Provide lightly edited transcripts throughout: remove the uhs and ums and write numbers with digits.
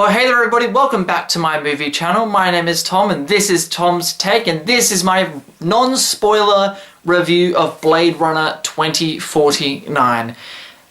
Well, hey there everybody, welcome back to my movie channel. My name is Tom and this is Tom's Take, and this is my non-spoiler review of Blade Runner 2049.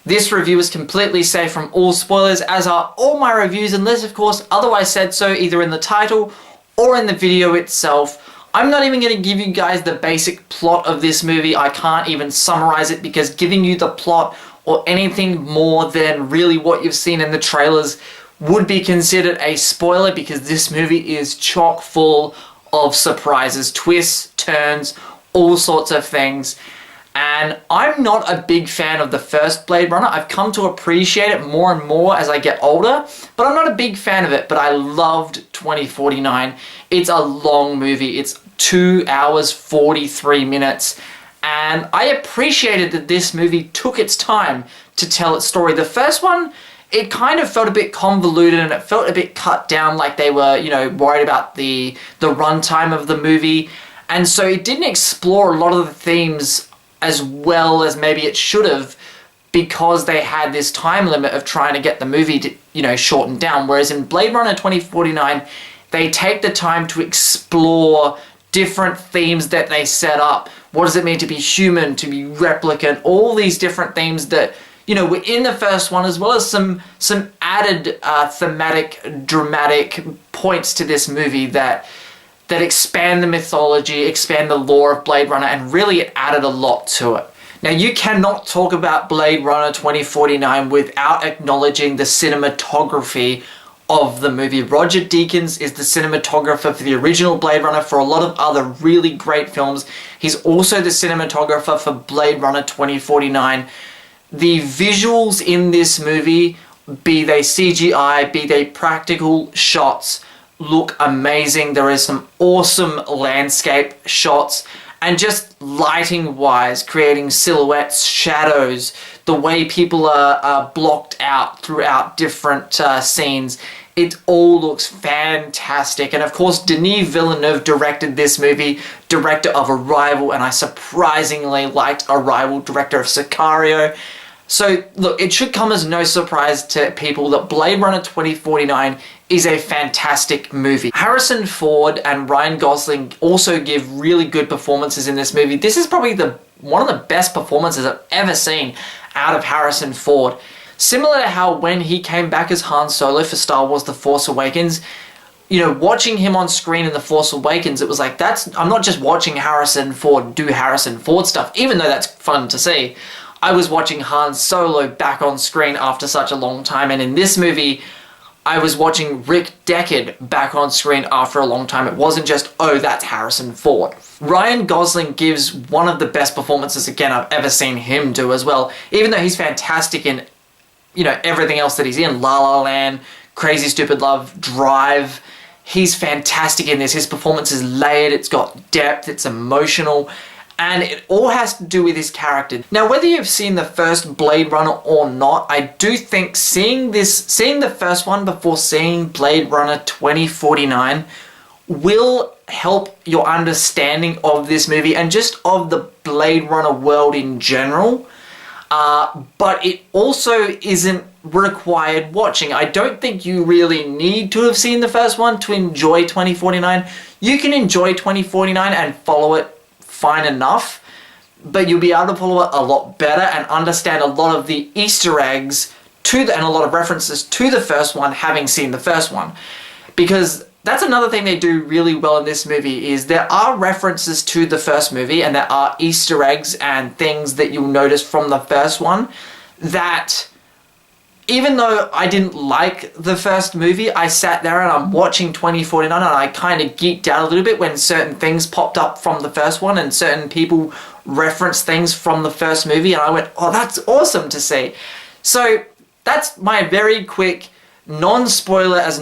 This review is completely safe from all spoilers, as are all my reviews, unless of course otherwise said so either in the title or in the video itself. I'm not even going to give you guys the basic plot of this movie. I can't even summarize it, because giving you the plot or anything more than really what you've seen in the trailers would be considered a spoiler, because this movie is chock full of surprises, twists, turns, all sorts of things. And I'm not a big fan of the first Blade Runner. I've come to appreciate it more and more as I get older, but I'm not a big fan of it. But I loved 2049. It's a long movie. It's 2 hours, 43 minutes. And I appreciated that this movie took its time to tell its story. The first one, it kind of felt a bit convoluted and it felt a bit cut down, like they were, worried about the runtime of the movie. And so it didn't explore a lot of the themes as well as maybe it should have, because they had this time limit of trying to get the movie to, shortened down. Whereas in Blade Runner 2049, they take the time to explore different themes that they set up. What does it mean to be human, to be replicant, all these different themes that were in the first one, as well as some added thematic, dramatic points to this movie that expand the mythology, expand the lore of Blade Runner, and really it added a lot to it. Now, you cannot talk about Blade Runner 2049 without acknowledging the cinematography of the movie. Roger Deakins is the cinematographer for the original Blade Runner, for a lot of other really great films. He's also the cinematographer for Blade Runner 2049. The visuals in this movie, be they CGI, be they practical shots, look amazing. There is some awesome landscape shots, and just lighting wise, creating silhouettes, shadows, the way people are blocked out throughout different scenes. It all looks fantastic. And of course, Denis Villeneuve directed this movie, director of Arrival, and I surprisingly liked Arrival, director of Sicario. So look, it should come as no surprise to people that Blade Runner 2049 is a fantastic movie. Harrison Ford and Ryan Gosling also give really good performances in this movie. This is probably one of the best performances I've ever seen out of Harrison Ford. Similar to how when he came back as Han Solo for Star Wars The Force Awakens, watching him on screen in The Force Awakens, it was like, I'm not just watching Harrison Ford do Harrison Ford stuff, even though that's fun to see. I was watching Han Solo back on screen after such a long time, and in this movie, I was watching Rick Deckard back on screen after a long time. It wasn't just, oh, that's Harrison Ford. Ryan Gosling gives one of the best performances, again, I've ever seen him do as well, even though he's fantastic in, everything else that he's in. La La Land, Crazy Stupid Love, Drive. He's fantastic in this. His performance is layered, it's got depth, it's emotional, and it all has to do with his character. Now, whether you've seen the first Blade Runner or not, I do think seeing the first one before seeing Blade Runner 2049 will help your understanding of this movie and just of the Blade Runner world in general. But it also isn't required watching. I don't think you really need to have seen the first one to enjoy 2049. You can enjoy 2049 and follow it fine enough, but you'll be able to follow it a lot better and understand a lot of the Easter eggs and a lot of references to the first one, having seen the first one. Because that's another thing they do really well in this movie, is there are references to the first movie, and there are Easter eggs and things that you'll notice from the first one that, even though I didn't like the first movie, I sat there and I'm watching 2049 and I kind of geeked out a little bit when certain things popped up from the first one and certain people referenced things from the first movie, and I went, oh, that's awesome to see. So that's my very quick non-spoiler as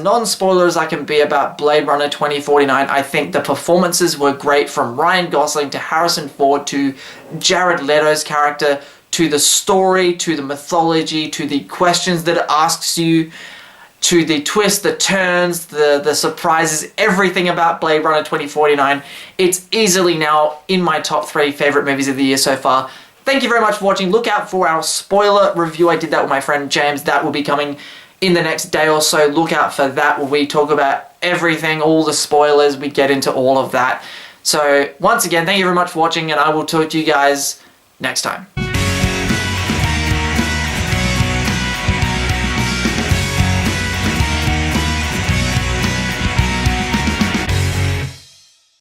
I can be about Blade Runner 2049. I think the performances were great, from Ryan Gosling to Harrison Ford to Jared Leto's character, to the story, to the mythology, to the questions that it asks you, to the twists, the turns, the surprises, everything about Blade Runner 2049. It's easily now in my top 3 favorite movies of the year so far. Thank you very much for watching. Look out for our spoiler review. I did that with my friend James. That will be coming in the next day or so. Look out for that, where we talk about everything, all the spoilers, we get into all of that. So once again, thank you very much for watching, and I will talk to you guys next time.